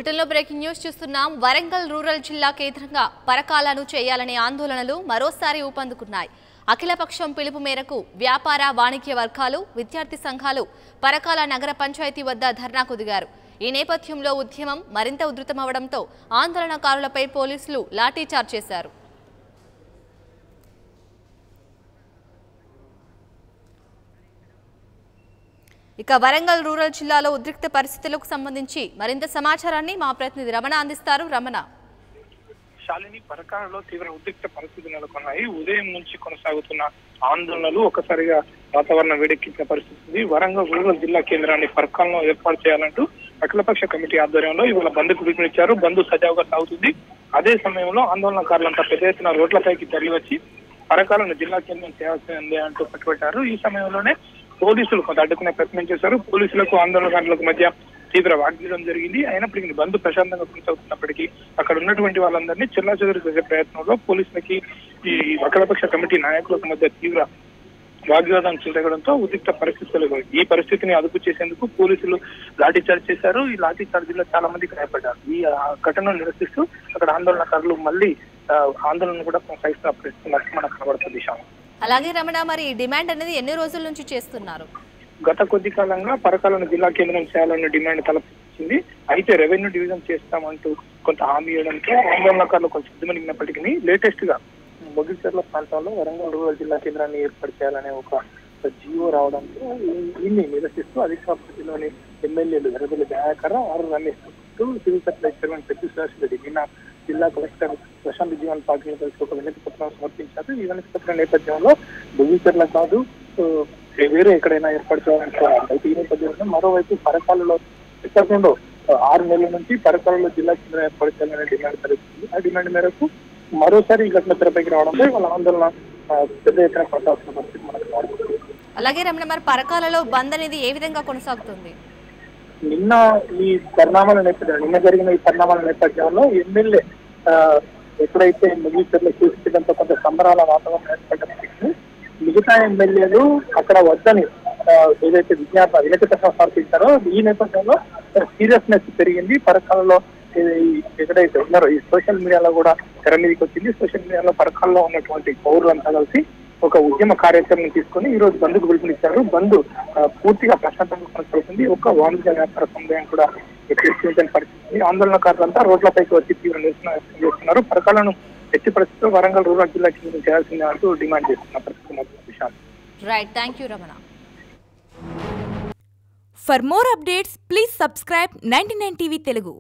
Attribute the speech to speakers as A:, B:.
A: బులెటిన్లో breaking news చూస్తున్నాం. Warangal rural జిల్లా కేంద్రంగా పరకాలను చేయాలనే ఆందోళనలు మరోసారి ఊపందుకున్నాయి. అఖిలపక్షం పిలుపు మేరకు వ్యాపార వాణిజ్య వర్గాలు, విద్యార్థి సంఘాలు పరకాల నగర పంచాయతీ వద్ద ధర్నాకు దిగారు. ఈ నేపథ్యంలో ఉద్యమం మరింత ఉధృతమవడంతో ఆందోళనకారులపై పోలీసులు లాఠీచార్జ్ చేశారు. ఇక వరంగల్ రూరల్ జిల్లాలో ఉద్రిక్త పరిస్థితులకు సంబంధించి మరింత సమాచారాన్ని మా ప్రతినిధి రమణ అందిస్తారు. రమణ.
B: శాలిని, పరకాలలో తీవ్ర ఉద్రిక్త పరిస్థితులు నెలకొన్నాయి. ఉదయం నుంచి కొనసాగుతున్న ఆందోళనలు ఒక్కసారిగా వాతావరణం వేడెక్కించిన పరిస్థితి ఉంది. వరంగల్ రూరల్ జిల్లా కేంద్రాన్ని పరకాలను ఏర్పాటు చేయాలంటూ అఖిలపక్ష కమిటీ ఆధ్వర్యంలో ఇవాళ బంద్కు పిలుపునిచ్చారు. బంద్ సజావుగా సాగుతుంది. అదే సమయంలో ఆందోళనకారులంతా పెద్ద ఎత్తున రోడ్లపైకి తరలివచ్చి పరకాలను జిల్లా కేంద్రం చేయాల్సిందే అంటూ పట్టుబట్టారు. ఈ సమయంలోనే పోలీసులు కొంత అడ్డుకునే ప్రయత్నం చేశారు. పోలీసులకు ఆందోళనకారులకు మధ్య తీవ్ర వాగ్వాదం జరిగింది. అయినప్పటికీ బంద్ ప్రశాంతంగా కొనసాగుతున్నప్పటికీ అక్కడ ఉన్నటువంటి వాళ్ళందరినీ చెల్లాచెదురు చేసే ప్రయత్నంలో పోలీసులకి ఈ అఖిలపక్ష కమిటీ నాయకులకు మధ్య తీవ్ర వాగ్వాదం చెలగడంతో ఉద్రిక్త పరిస్థితులు. ఈ పరిస్థితిని అదుపు చేసేందుకు పోలీసులు లాఠీచార్జ్ చేశారు. ఈ లాఠీచార్జ్ లో చాలా మంది గాయపడ్డారు. ఈ ఘటనను నిరసిస్తూ అక్కడ ఆందోళనకారులు మళ్ళీ ఆందోళన కూడా కొనసాగిస్తున్న పరిస్థితి మనకు కనబడుతుంది.
A: అలాగే రమణ, మరి డిమాండ్ అనేది ఎన్ని రోజుల నుంచి చేస్తున్నారు?
B: గత కొద్ది కాలంగా పరకాలను జిల్లా కేంద్రం చేయాలన్న డిమాండ్ తలపించింది. అయితే రెవెన్యూ డివిజన్ చేస్తామంటూ కొంత హామీ ఇవ్వడంతో ఆందోళనకారులు కొంచెం సిద్ధమనిగినప్పటికీ లేటెస్ట్ గా మొగిల్చర్ల ప్రాంతంలో వరంగల్ రూరల్ జిల్లా కేంద్రాన్ని ఏర్పాటు చేయాలనే ఒక జీవో రావడంతో దీన్ని నిరసిస్తూ అధికార పార్టీలోని ఎమ్మెల్యేలు Errabelli Dayakar, R Ramesh, civil supplies chairman పెద్ద సురేష్ రెడ్డి నిన్న జిల్లా కలెక్టర్ ప్రశాంత్ జీవన్ పార్టీని కలిసి ఒక వినతి పత్రం సమర్పించారు. ఈ వినతి పత్రం నేపథ్యంలో మొగిల్చర్ల కాదు వేరే ఎక్కడైనా ఏర్పాటు చేయాలనుకోవాలి. అయితే ఈ నేపథ్యంలో మరోవైపు పరకాలలో ఉత్తరాఖండ్ 6 నెలల నుంచి పరకాలలో జిల్లా కేంద్రం ఏర్పాటు చేయాలనే డిమాండ్ జరుగుతుంది. ఆ డిమాండ్ మేరకు మరోసారి ఈ ఘటన తెరపైకి రావడంతో వాళ్ళ ఆందోళన పెద్ద ఎత్తున కొనసాగుతున్న పరిస్థితి మనకు.
A: అలాగే రమణ, మరి పరకాలలో బంద్ అనేది ఏ విధంగా కొనసాగుతుంది?
B: నిన్న జరిగిన ఈ పరిణామాల నేపథ్యంలో ఎమ్మెల్యే ఎప్పుడైతే మొగిల్చర్ల చూపించడంతో కొంత సంబరాల వాతావరణం ఏర్పడ్డప్పటికీ మిగతా ఎమ్మెల్యేలు అక్కడ వద్దని ఏదైతే వినతి పత్రం సమర్పించారో ఈ నేపథ్యంలో సీరియస్నెస్ పెరిగింది. పరకాలలో ఎక్కడైతే ఉన్నారో ఈ సోషల్ మీడియాలో కూడా తెర మీదకి వచ్చింది. సోషల్ మీడియాలో పరకాలలో ఉన్నటువంటి పౌరులంతా కలిసి ఒక ఉద్యమ కార్యాచరణ తీసుకుని ఈ రోజు బంద్కు పిలుపునిచ్చారు. బంద్ పూర్తిగా ప్రశాంతంగా కొనసాగుతుంది. ఒక వాణిజ్య వ్యాపార సముదాయం కూడా ఎక్కించని పరిస్థితి. ఆందోళనకారులంతా రోడ్లపైకి వచ్చి తీవ్ర నిరసన వ్యక్తం చేస్తున్నారు. పరకాలను ఎట్టి పరిస్థితుల్లో వరంగల్ రూరల్ జిల్లా కేంద్రం చేయాల్సిందే అంటూ డిమాండ్ చేస్తున్న పరిస్థితి.
A: Right, thank you, Ramana.
C: For more updates, please subscribe 99 TV Telugu.